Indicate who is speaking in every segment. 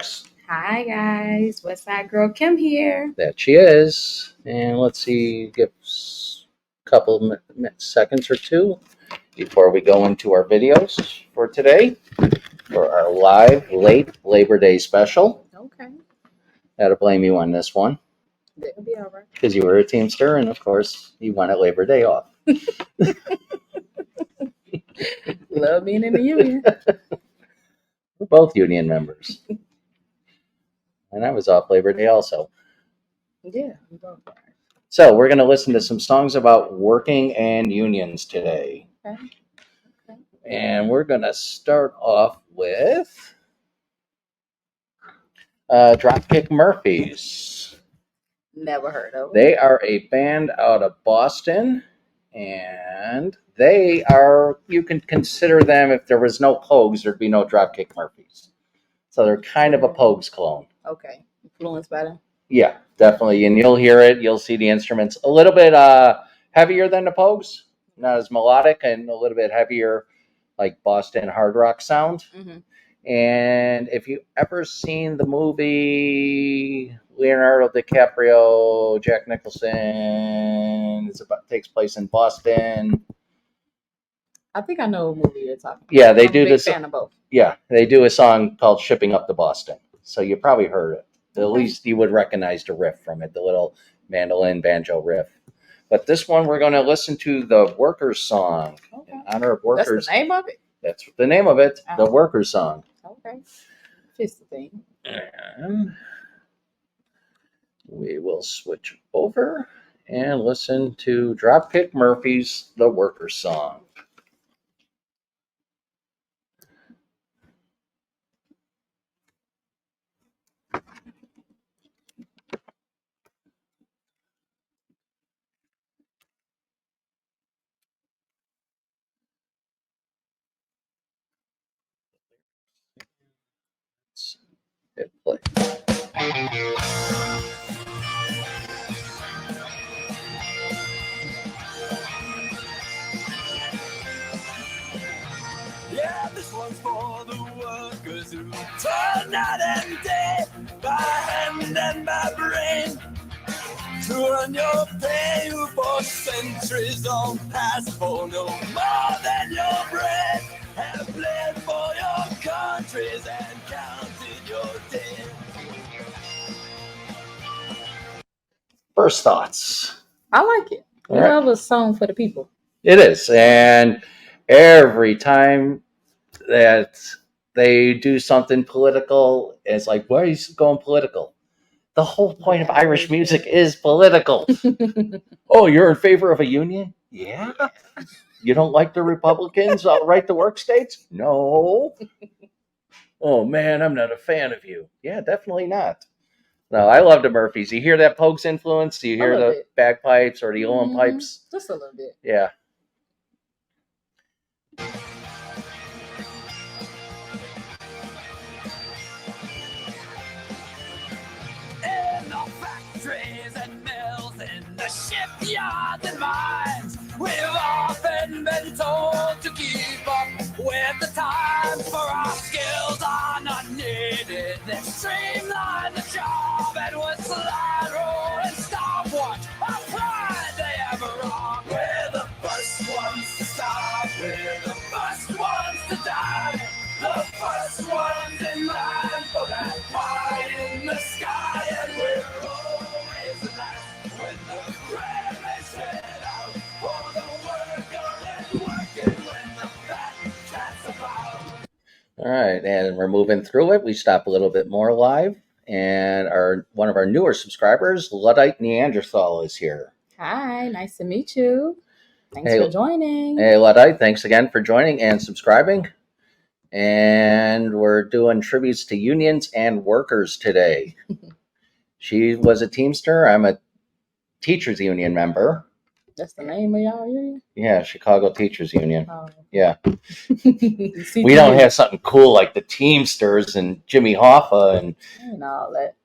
Speaker 1: Sparks.
Speaker 2: Hi guys, Westside Girl Kim here.
Speaker 1: That she is. And let's see, give a couple seconds or two before we go into our videos for today for our live late Labor Day special.
Speaker 2: Okay.
Speaker 1: Gotta blame you on this one.
Speaker 2: That'll be all right.
Speaker 1: Because you were a Teamster, and of course, you wanted Labor Day off.
Speaker 2: Love being in the union.
Speaker 1: We're both union members. And I was off Labor Day also.
Speaker 2: Yeah, we both are.
Speaker 1: So we're going to listen to some songs about working and unions today.
Speaker 2: Okay.
Speaker 1: And we're going to start off with Dropkick Murphys.
Speaker 2: Never heard of them.
Speaker 1: They are a band out of Boston, and they are, you can consider them, if there was no Pogues, there'd be no Dropkick Murphys. So they're kind of a Pogues clone.
Speaker 2: Okay. Influenced by them?
Speaker 1: Yeah, definitely. And you'll hear it. You'll see the instruments a little bit heavier than the Pogues. Not as melodic, and a little bit heavier, like Boston hard rock sound.
Speaker 2: Mm-hmm.
Speaker 1: And if you ever seen the movie Leonardo DiCaprio, Jack Nicholson, takes place in Boston.
Speaker 2: I think I know what movie you're talking about.
Speaker 1: Yeah, they
Speaker 2: I'm
Speaker 1: do
Speaker 2: a big
Speaker 1: this.
Speaker 2: Fan of both.
Speaker 1: Yeah, they do a song called "Shipping Up to Boston," so you probably heard it. At least you would recognize the riff from it, the little mandolin banjo riff. But this one, we're going to listen to the Workers song in honor of workers.
Speaker 2: That's the name of it?
Speaker 1: That's the name of it, the Workers song.
Speaker 2: Okay. Fits the thing.
Speaker 1: And we will switch over and listen to Dropkick Murphy's The Workers song. Hit play.
Speaker 3: Yeah, this one's for the workers who toil night and day, by hand and by brain, to earn your pay, who for centuries on past for no more than your bread, have bled for your countries and counted your dead.
Speaker 1: First thoughts.
Speaker 2: I like it. We love a song for the people.
Speaker 1: It is. And every time that they do something political, it's like, why are you going political? The whole point of Irish music is political. Oh, you're in favor of a union? Yeah. You don't like the Republicans' right to work states? No. Oh, man, I'm not a fan of you. Yeah, definitely not. No, I love the Murphys. You hear that Pogues influence? You hear the bagpipes or the uilleann pipes?
Speaker 2: Just a little bit.
Speaker 1: Yeah.
Speaker 3: In the factories and mills, in the shipyards and mines, we've often been told to keep up with the times, for our skills are not needed. Let's streamline the job and with slide rule and stopwatch, our pride they ever rock. We're the first ones to stop, we're the first ones to die, the first ones in line for that pie in the sky, and we're always last when the grave is hit out for the worker and working when the fat cat's about.
Speaker 1: All right, and we're moving through it. We stop a little bit more live, and one of our newer subscribers, Luddite Neanderthal, is here.
Speaker 2: Hi, nice to meet you. Thanks for joining.
Speaker 1: Hey, Luddite, thanks again for joining and subscribing. And we're doing tributes to unions and workers today. She was a Teamster. I'm a teachers union member.
Speaker 2: That's the name of y'all union?
Speaker 1: Yeah, Chicago Teachers Union.
Speaker 2: Oh.
Speaker 1: Yeah. We don't have something cool like the Teamsters and Jimmy Hoffa
Speaker 2: and all that.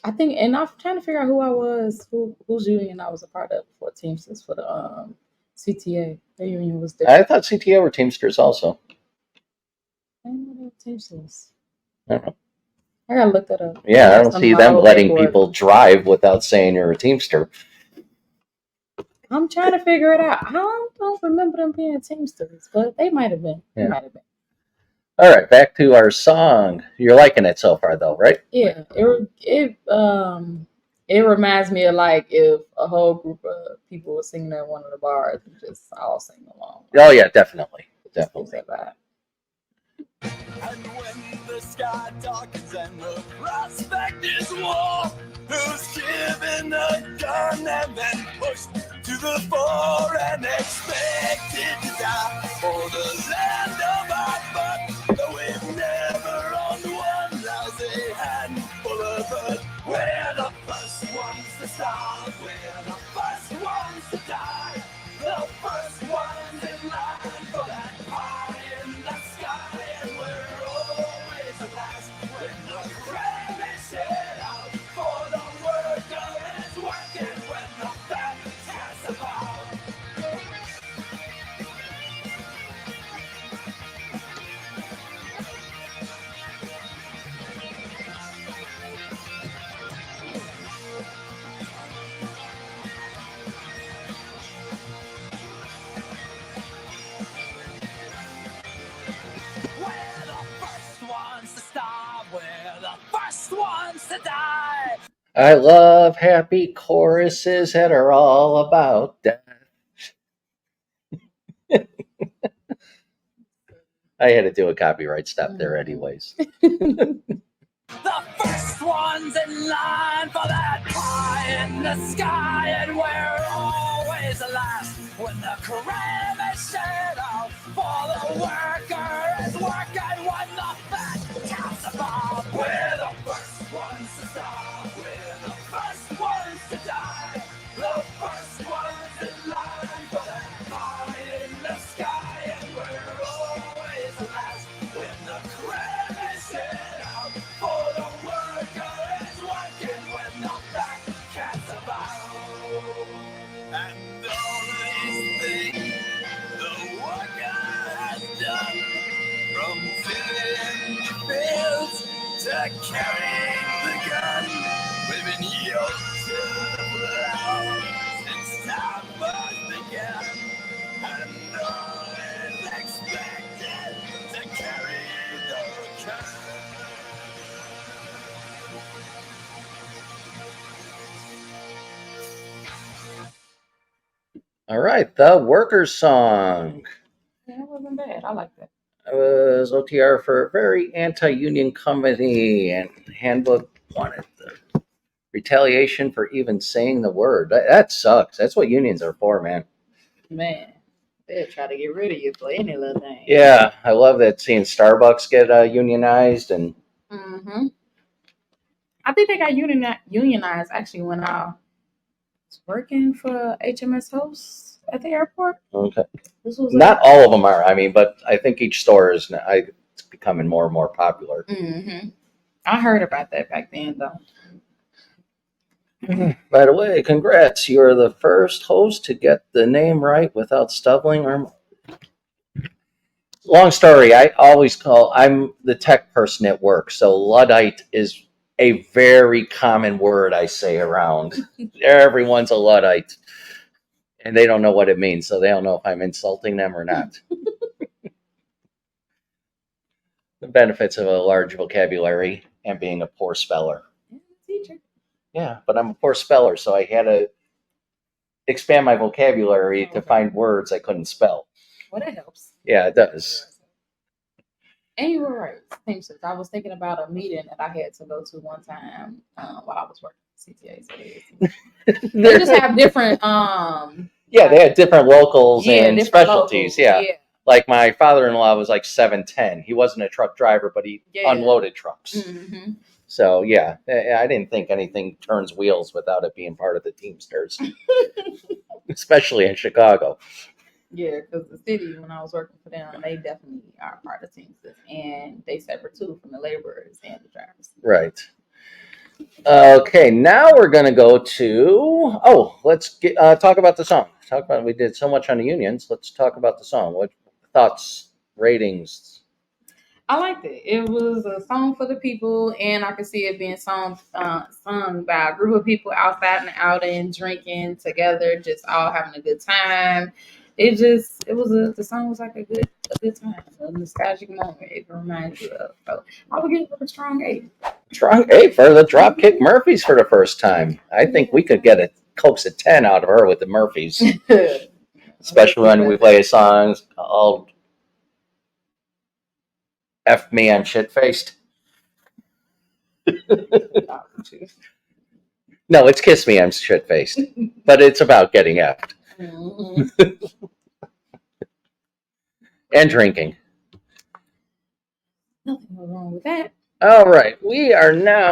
Speaker 2: I think, and I'm trying to figure out who I was, whose union I was a part of for Teamsters, for the CTA. Their union was there.
Speaker 1: I thought CTA were Teamsters also.
Speaker 2: I didn't know they were Teamsters.
Speaker 1: I don't know.
Speaker 2: I gotta look that up.
Speaker 1: Yeah, I
Speaker 2: Have
Speaker 1: don't
Speaker 2: some
Speaker 1: see
Speaker 2: of my
Speaker 1: them
Speaker 2: old
Speaker 1: letting
Speaker 2: paperwork.
Speaker 1: people drive without saying you're a Teamster.
Speaker 2: I'm trying to figure it out. I don't remember them being Teamsters, but they might have been.
Speaker 1: Yeah.
Speaker 2: They might have been.
Speaker 1: All right, back to our song. You're liking it so far, though, right?
Speaker 2: Yeah, it reminds me of like if a whole group of people were singing at one of the bars and just all sing along.
Speaker 1: Oh yeah, definitely,
Speaker 2: It just
Speaker 1: definitely.
Speaker 2: gives that vibe.
Speaker 3: And when the sky darkens and the prospect is war, who's given a gun and then pushed to the fore and expected to die for the land of our birth? Though we've never owned one lousy handful of earth. We're the first ones to start, we're the first ones to die, the first ones in line for that pie in the sky, and we're always the last when the crane is set out for the worker is working when the fat cats about. We're the first ones to start, we're the first ones to die.
Speaker 1: I love happy choruses that are all about death. I had to do a copyright step there, anyways.
Speaker 3: The first ones in line for that pie in the sky, and we're always the last when the crane is set out for the worker is working when the fat counts above. We're the first ones to start, we're the first ones to die, the first ones in line for that pie in the sky, and we're always the last when the crane is set out for the worker is working when the back cat's about. And all these things the worker has done, from tilling the fields to carrying the gun, we've been yoked to the plow since time was begun, and all is expected to carry the gun.
Speaker 1: All right, the Workers Song.
Speaker 2: Yeah, that wasn't bad. I like that.
Speaker 1: It was OTR for a very anti-union company, and Handbook wanted the retaliation for even saying the word. That sucks. That's what unions are for, man.
Speaker 2: Man, they'll try to get rid of you for any little thing.
Speaker 1: Yeah, I love that seeing Starbucks get unionized, and
Speaker 2: Mm-hmm. I think they got unionized actually when I was working for HMS Host at the airport.
Speaker 1: okay.
Speaker 2: This was
Speaker 1: Not all of them are. I mean, but I think each store is. It's becoming more and more popular.
Speaker 2: Mm-hmm. I heard about that back then, though.
Speaker 1: By the way, congrats! You are the first host to get the name right without stumbling or. Long story. I'm the tech person at work, so Luddite is a very common word I say around. Everyone's a Luddite, and they don't know what it means, so they don't know if I'm insulting them or not. The benefits of a large vocabulary and being a poor speller.
Speaker 2: Yeah, teacher.
Speaker 1: Yeah, but I'm a poor speller, so I had to expand my vocabulary to
Speaker 2: Okay.
Speaker 1: find words I couldn't spell.
Speaker 2: Well, that helps.
Speaker 1: Yeah, it does.
Speaker 2: And you were right. Teamsters. I was thinking about a meeting that I had to go to one time while I was working at CTA. So they just have different.
Speaker 1: Yeah, they had different locals and
Speaker 2: different
Speaker 1: specialties.
Speaker 2: locals.
Speaker 1: Yeah. Like my father-in-law was like 7'10". He wasn't a truck driver, but he unloaded trucks.
Speaker 2: Mm-hmm.
Speaker 1: So yeah, I didn't think anything turns wheels without it being part of the Teamsters, especially in Chicago.
Speaker 2: Yeah, because the city, when I was working for them, they definitely are part of Teamsters, and they separate too from the laborers and the drivers.
Speaker 1: Right. Okay, now we're gonna go to. Let's talk about the song. We did so much on the unions. Let's talk about the song. What thoughts, ratings?
Speaker 2: I liked it. It was a song for the people, and I could see it being sung by a group of people outside and out and drinking together, just all having a good time. The song was like a good time, a nostalgic moment. It reminds you of. So I would give it a strong 8.
Speaker 1: Strong 8 for the Dropkick Murphys for the first time. I think we could get a coax at 10 out of her with the Murphys, especially when we play songs called F Me, I'm Shit Faced. No, it's Kiss Me, I'm Shit Faced. But it's about getting effed and drinking.
Speaker 2: Nothing wrong with that.
Speaker 1: All right, we are now